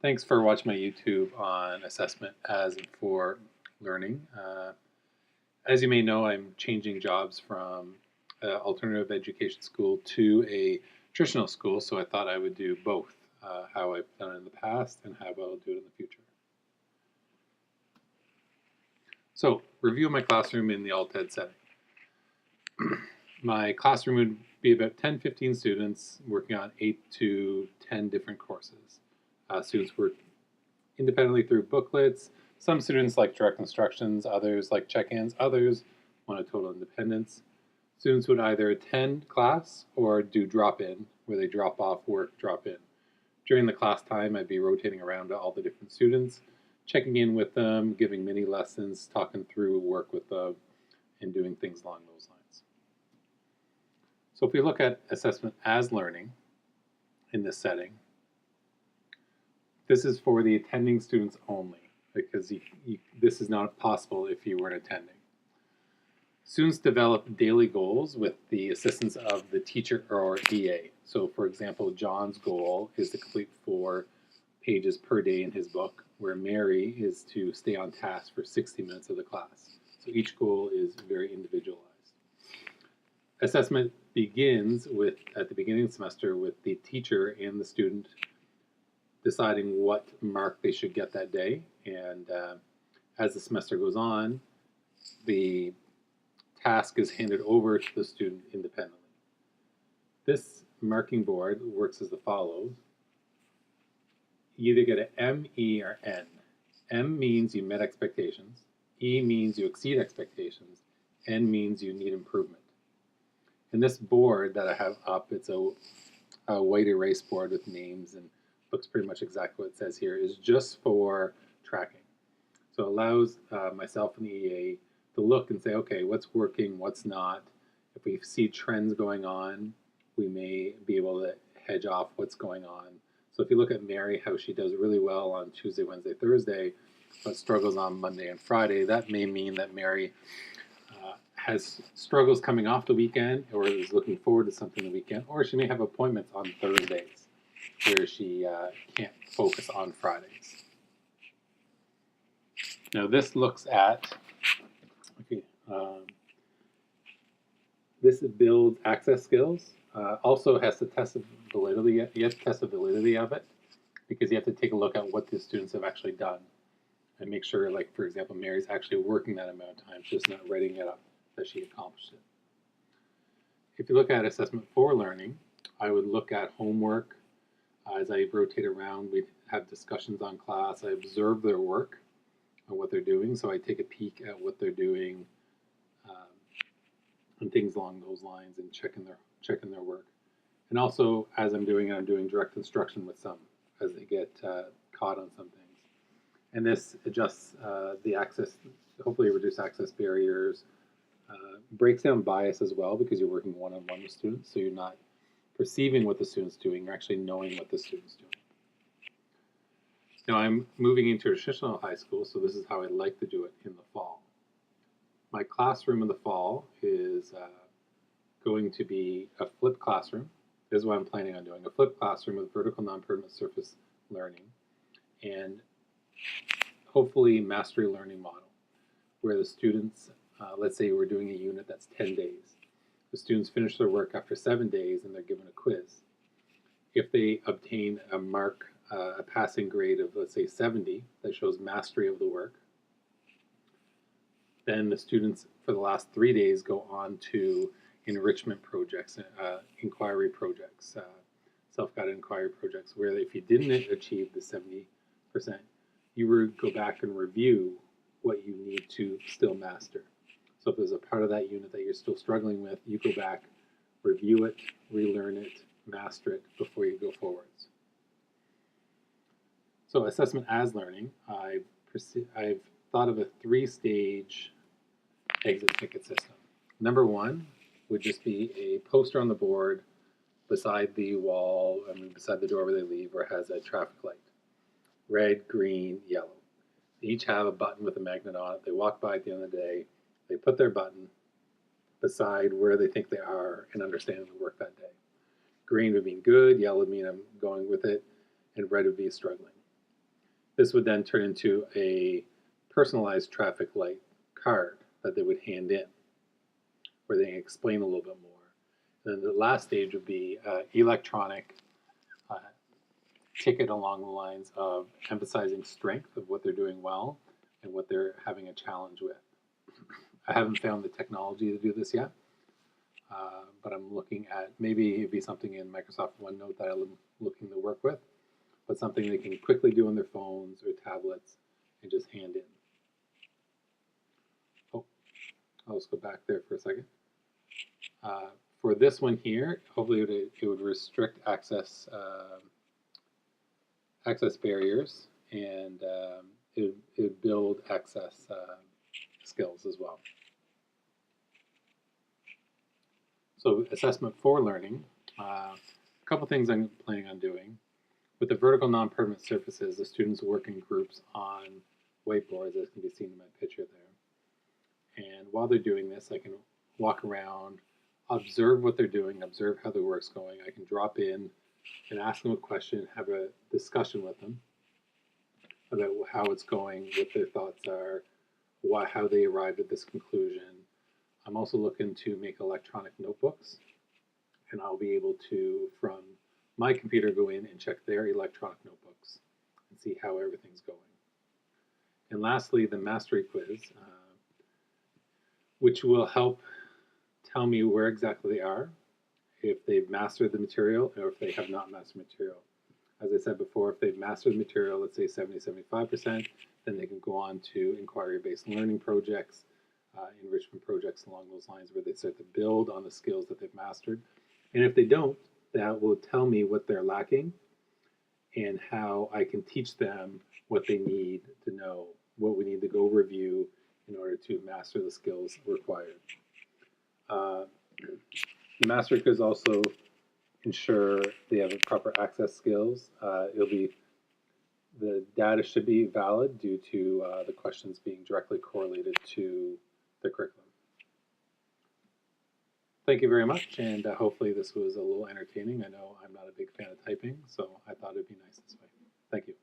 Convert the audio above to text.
Thanks for watching my YouTube on assessment as and for learning. As you may know, I'm changing jobs from alternative education school to a traditional school, so I thought I would do both, how I've done it in the past and how I'll do it in the future. So, review of my classroom in the alt-ed setting. My classroom would be about 10-15 students working on 8 to 10 different courses. Students work independently through booklets. Some students like direct instructions, others like check-ins, others want a total independence. Students would either attend class or do drop-in, where they drop off work, drop in. During the class time, I'd be rotating around to all the different students, checking in with them, giving mini lessons, talking through work with them, and doing things along those lines. So if we look at assessment as learning in this setting, this is for the attending students only, because this is not possible if you weren't attending. Students develop daily goals with the assistance of the teacher or EA. So for example, John's goal is to complete 4 pages per day in his book, where Mary is to stay on task for 60 minutes of the class. So each goal is very individualized. Assessment begins at the beginning of the semester with the teacher and the student deciding what mark they should get that day. And as the semester goes on, the task is handed over to the student independently. This marking board works as follows. You either get an M, E, or N. M means you met expectations. E means you exceed expectations. N means you need improvement. And this board that I have up, it's a white erase board with names and looks pretty much exactly what it says here, is just for tracking. So it allows myself and the EA to look and say, okay, what's working, what's not. If we see trends going on, we may be able to hedge off what's going on. So if you look at Mary, how she does really well on Tuesday, Wednesday, Thursday, but struggles on Monday and Friday, that may mean that Mary has struggles coming off the weekend or is looking forward to something the weekend, or she may have appointments on Thursdays where she can't focus on Fridays. Now this looks at, this builds access skills. Also has to test the validity. You have to test the validity of it because you have to take a look at what the students have actually done and make sure, like for example, Mary's actually working that amount of time, she's just not writing it up that she accomplished it. If you look at assessment for learning, I would look at homework. As I rotate around, we have discussions on class. I observe their work and what they're doing, so I take a peek at what they're doing and things along those lines and checking their work. And also, as I'm doing it, I'm doing direct instruction with some as they get caught on some things. And this adjusts the access, hopefully reduce access barriers, breaks down bias as well because you're working one-on-one with students, so you're not perceiving what the student's doing, you're actually knowing what the student's doing. Now I'm moving into a traditional high school, so this is how I like to do it in the fall. My classroom in the fall is going to be a flipped classroom. This is what I'm planning on doing, a flipped classroom with vertical non-permanent surface learning and hopefully mastery learning model, where the students, let's say we're doing a unit that's 10 days. The students finish their work after 7 days and they're given a quiz. If they obtain a mark, a passing grade of let's say 70, that shows mastery of the work, then the students for the last 3 days go on to enrichment projects, inquiry projects, self-guided inquiry projects, where if you didn't achieve the 70%, you would go back and review what you need to still master. So if there's a part of that unit that you're still struggling with, you go back, review it, relearn it, master it before you go forwards. So assessment as learning, I've thought of a 3-stage exit ticket system. Number 1 would just be a poster on the board beside the wall, beside the door where they leave, where it has a traffic light. Red, green, yellow. They each have a button with a magnet on it. They walk by at the end of the day. They put their button beside where they think they are and understanding the work that day. Green would mean good, yellow would mean I'm going with it, and red would be struggling. This would then turn into a personalized traffic light card that they would hand in, where they explain a little bit more. And then the last stage would be electronic uh, ticket along the lines of emphasizing strength of what they're doing well and what they're having a challenge with. I haven't found the technology to do this yet, but I'm looking at maybe it'd be something in Microsoft OneNote that I'm looking to work with, but something they can quickly do on their phones or tablets and just hand in. Oh, I'll just go back there for a second. For this one here, hopefully it would restrict access access barriers, and it would build access skills as well. So assessment for learning, a couple things I'm planning on doing. With the vertical non-permanent surfaces, the students work in groups on whiteboards, as can be seen in my picture there. And while they're doing this, I can walk around, observe what they're doing, observe how their work's going. I can drop in and ask them a question, have a discussion with them about how it's going, what their thoughts are, how they arrived at this conclusion. I'm also looking to make electronic notebooks, and I'll be able to, from my computer, go in and check their electronic notebooks and see how everything's going. And lastly, the mastery quiz, which will help tell me where exactly they are, if they've mastered the material or if they have not mastered material. As I said before, if they've mastered the material, let's say 70, 75%, then they can go on to inquiry-based learning projects, enrichment projects along those lines where they start to build on the skills that they've mastered. And if they don't, that will tell me what they're lacking and how I can teach them what they need to know, what we need to go review in order to master the skills required. The mastery quiz also ensure they have proper access skills. The data should be valid due to the questions being directly correlated to the curriculum. Thank you very much, and hopefully this was a little entertaining. I know I'm not a big fan of typing, so I thought it'd be nice this way. Thank you.